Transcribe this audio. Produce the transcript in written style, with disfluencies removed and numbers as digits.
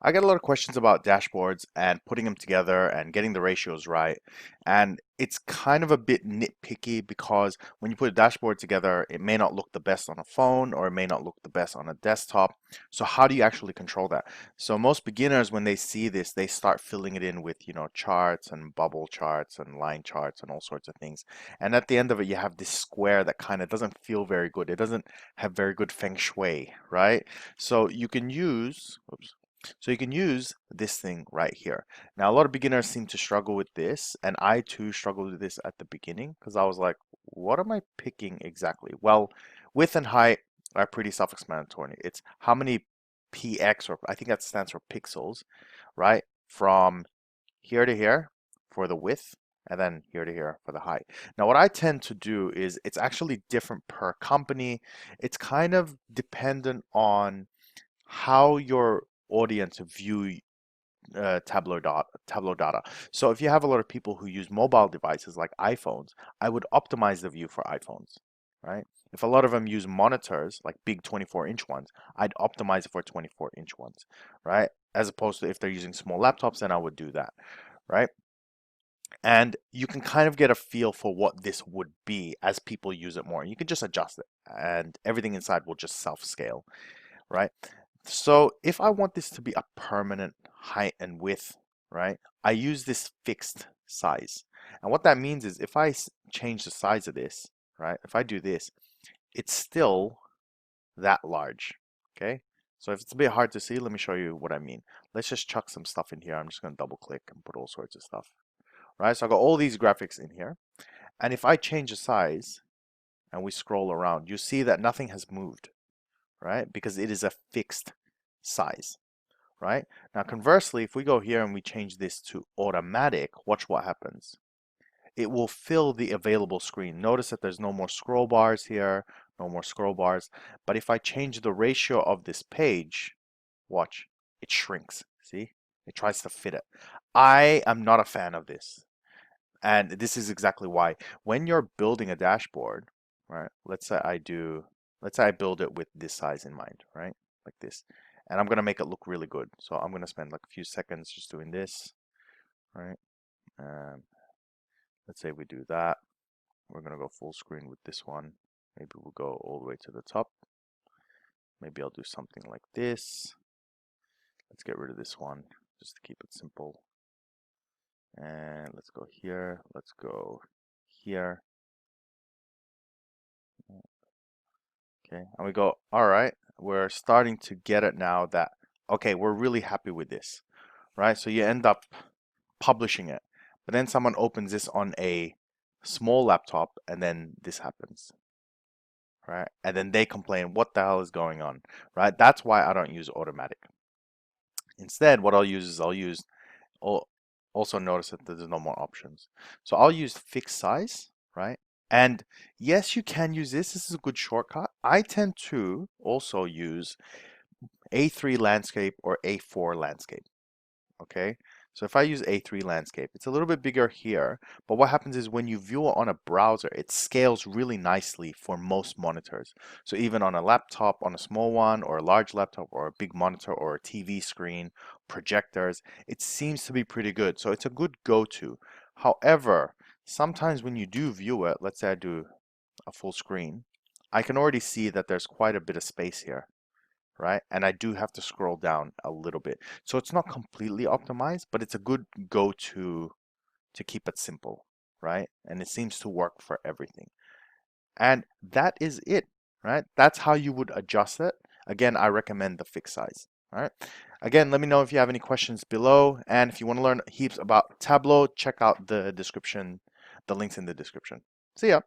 I get a lot of questions about dashboards and putting them together and getting the ratios right. And it's kind of a bit nitpicky because when you put a dashboard together, it may not look the best on a phone or it may not look the best on a desktop. So how do you actually control that? So most beginners, when they see this, they start filling it in with, charts and bubble charts and line charts and all sorts of things. And at the end of it, you have this square that kind of doesn't feel very good. It doesn't have very good feng shui, right? So you can use, oops. So you can use this thing right here. Now, a lot of beginners seem to struggle with this, and I too struggled with this at the beginning because I was like, what am I picking exactly? Well, width and height are pretty self-explanatory. It's how many px, or I think that stands for pixels, right? From here to here for the width, and then here to here for the height. Now, what I tend to do is it's actually different per company. It's kind of dependent on how your audience view Tableau data. So if you have a lot of people who use mobile devices like iPhones, I would optimize the view for iPhones, right? If a lot of them use monitors, like big 24-inch ones, I'd optimize it for 24-inch ones, right? As opposed to if they're using small laptops, then I would do that, right? And you can kind of get a feel for what this would be as people use it more. You can just adjust it, and everything inside will just self-scale, right? So if I want this to be a permanent height and width, right, I use this fixed size. And what that means is if I change the size of this, right, if I do this, it's still that large, okay? So if it's a bit hard to see, let me show you what I mean. Let's just chuck some stuff in here. I'm just going to double click and put all sorts of stuff, right? So I got all these graphics in here. And if I change the size and we scroll around, you see that nothing has moved, right? Because it is a fixed size, right? Now, conversely, if we go here and we change this to automatic, watch what happens. It will fill the available screen. Notice that there's no more scroll bars here, no more scroll bars. But if I change the ratio of this page, watch, it shrinks. See? It tries to fit it. I am not a fan of this. And this is exactly why. When you're building a dashboard, right? Let's say I build it with this size in mind, right? Like this. And I'm gonna make it look really good. So I'm gonna spend like a few seconds just doing this, right? Let's say we do that. We're gonna go full screen with this one. Maybe we'll go all the way to the top. Maybe I'll do something like this. Let's get rid of this one just to keep it simple. And let's go here. Let's go here. Okay, and we go, all right, we're starting to get it now that, okay, we're really happy with this, right? So you end up publishing it, but then someone opens this on a small laptop and then this happens, right? And then they complain, what the hell is going on, right? That's why I don't use automatic. Instead, what I'll use is also notice that there's no more options. So I'll use fixed size, right? And yes, you can use this. This is a good shortcut. I tend to also use A3 landscape or A4 landscape. Okay. So if I use A3 landscape, it's a little bit bigger here, but what happens is when you view it on a browser, it scales really nicely for most monitors. So even on a laptop, on a small one, or a large laptop, or a big monitor, or a TV screen, projectors, it seems to be pretty good. So it's a good go-to. However, sometimes when you do view it, let's say I do a full screen, I can already see that there's quite a bit of space here, right? And I do have to scroll down a little bit. So it's not completely optimized, but it's a good go-to to keep it simple, right? And it seems to work for everything. And that is it, right? That's how you would adjust it. Again, I recommend the fixed size, all right? Again, let me know if you have any questions below. And if you want to learn heaps about Tableau, check out the description, the links in the description. See ya.